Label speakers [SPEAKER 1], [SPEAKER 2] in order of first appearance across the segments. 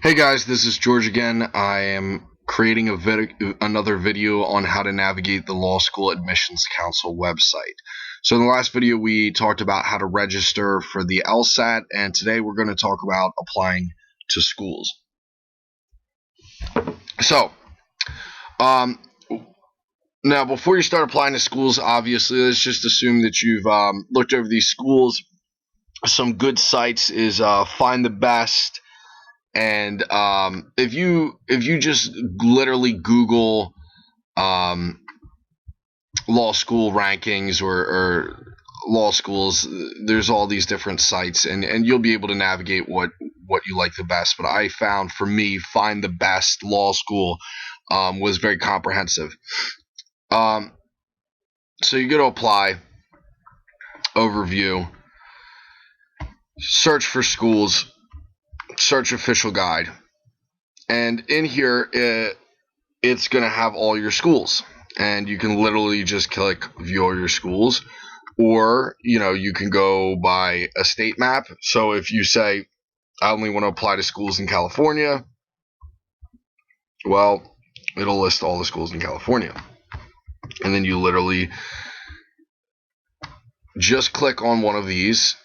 [SPEAKER 1] Hey guys, this is George again. I am creating another video on how to navigate the Law School Admissions Council website. So in the last video we talked about how to register for the LSAT, and today we're going to talk about applying to schools. So now before you start applying to schools, obviously let's just assume that you've looked over these schools. Some good sites is Find the Best. And if you just literally Google law school rankings or law schools, there's all these different sites, and you'll be able to navigate what you like the best. But I found, for me, Find the Best Law School was very comprehensive. So you go to Apply, Overview, Search for Schools, Search Official Guide, and in here it's going to have all your schools, and you can literally just click view all your schools, or you can go by a state map. So if you say I only want to apply to schools in California, well, it'll list all the schools in California, and then you literally just click on one of these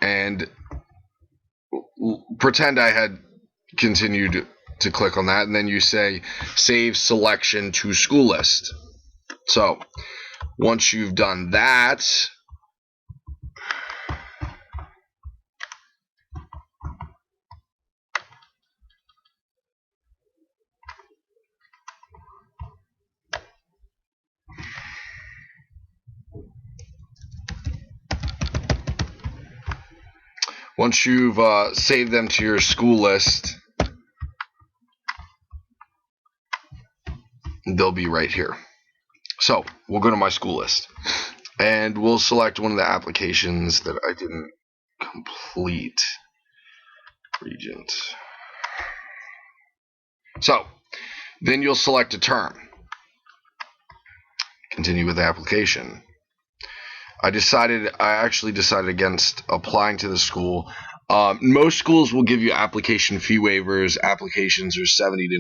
[SPEAKER 1] and pretend I had continued to click on that, and then you say save selection to school list. So once you've done that, once you've saved them to your school list, they'll be right here. So we'll go to my school list, and we'll select one of the applications that I didn't complete. Regent. So then you'll select a term. Continue with the application. I actually decided against applying to the school. Most schools will give you application fee waivers. Applications are $70 to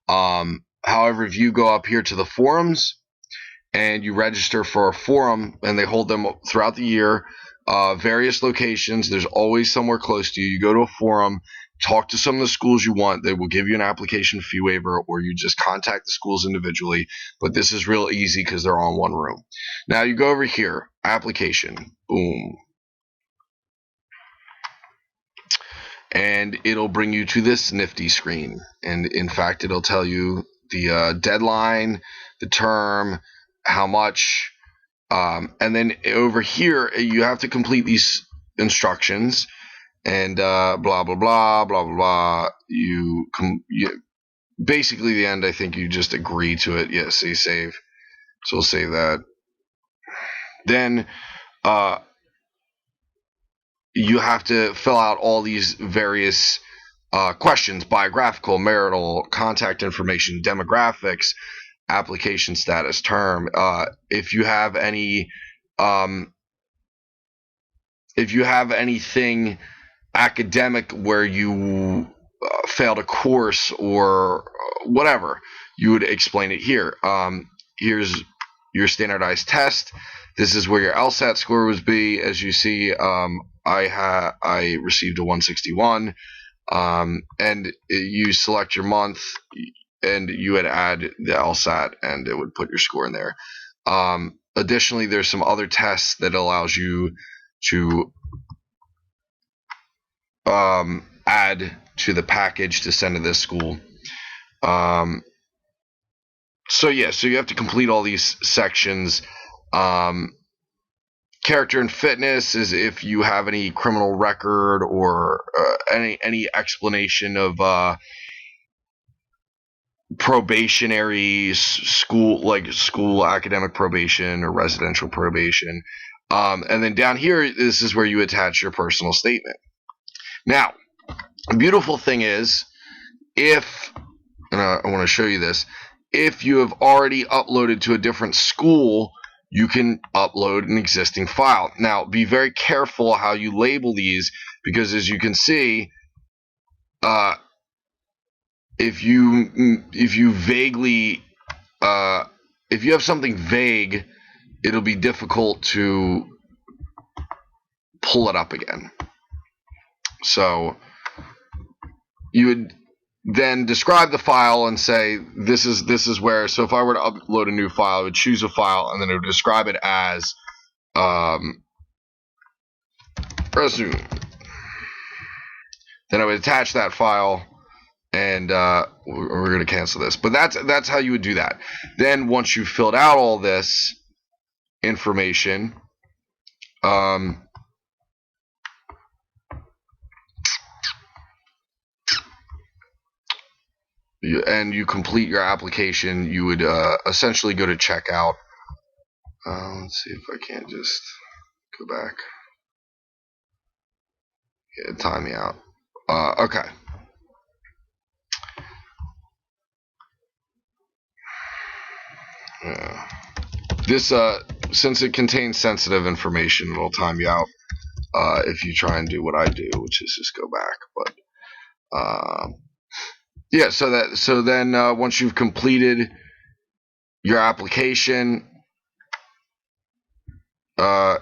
[SPEAKER 1] $90. However, if you go up here to the forums and you register for a forum, and they hold them throughout the year, various locations, there's always somewhere close to you. You go to a forum, talk to some of the schools you want. They will give you an application fee waiver, or you just contact the schools individually. But this is real easy because they're all in one room. Now you go over here, application, boom, and it'll bring you to this nifty screen. And in fact, it'll tell you the deadline, the term, how much, and then over here you have to complete these instructions, and blah blah blah blah blah blah. You basically the end. I think you just agree to it. Yes, say save. So we'll save that. Then you have to fill out all these various questions: biographical, marital, contact information, demographics, application status, term. If you have anything academic where you failed a course or whatever, you would explain it here. Here's your standardized test. This is where your LSAT score would be. As you see, I received a 161, and you select your month, and you would add the LSAT, and it would put your score in there. Additionally, there's some other tests that allows you to add to the package to send to this school. So you have to complete all these sections. Character and fitness is if you have any criminal record or any explanation of probationary school, like school academic probation or residential probation. And then down here, this is where you attach your personal statement. Now, the beautiful thing is, and I want to show you this, if you have already uploaded to a different school, you can upload an existing file. Now, be very careful how you label these, because as you can see, if you vaguely if you have something vague, it'll be difficult to pull it up again. So you would then describe the file and say this is where. So if I were to upload a new file, I would choose a file and then it would describe it as resume. Then I would attach that file, and we're going to cancel this. But that's how you would do that. Then once you've filled out all this information, and you complete your application, you would essentially go to checkout. Let's see if I can't just go back. Yeah, time me out. Okay. This since it contains sensitive information, it'll time you out if you try and do what I do, which is just go back. But yeah, so then once you've completed your application, as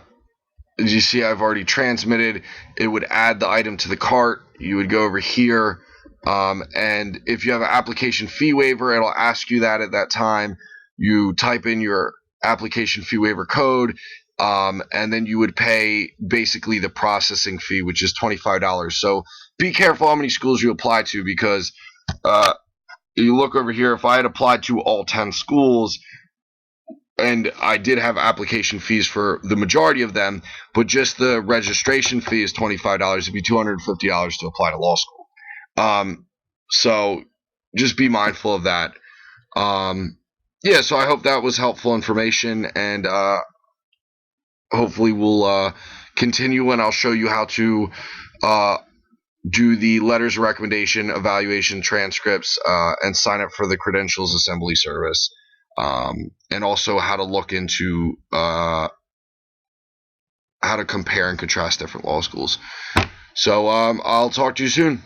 [SPEAKER 1] you see, I've already transmitted. It would add the item to the cart. You would go over here, and if you have an application fee waiver, it'll ask you that at that time. You type in your application fee waiver code, and then you would pay basically the processing fee, which is $25. So be careful how many schools you apply to, because you look over here, if I had applied to all 10 schools, and I did have application fees for the majority of them, but just the registration fee is $25. It'd be $250 to apply to law school. So just be mindful of that. Yeah, so I hope that was helpful information, and hopefully we'll continue, and I'll show you how to do the letters of recommendation, evaluation, transcripts, and sign up for the credentials assembly service, and also how to look into how to compare and contrast different law schools. So I'll talk to you soon.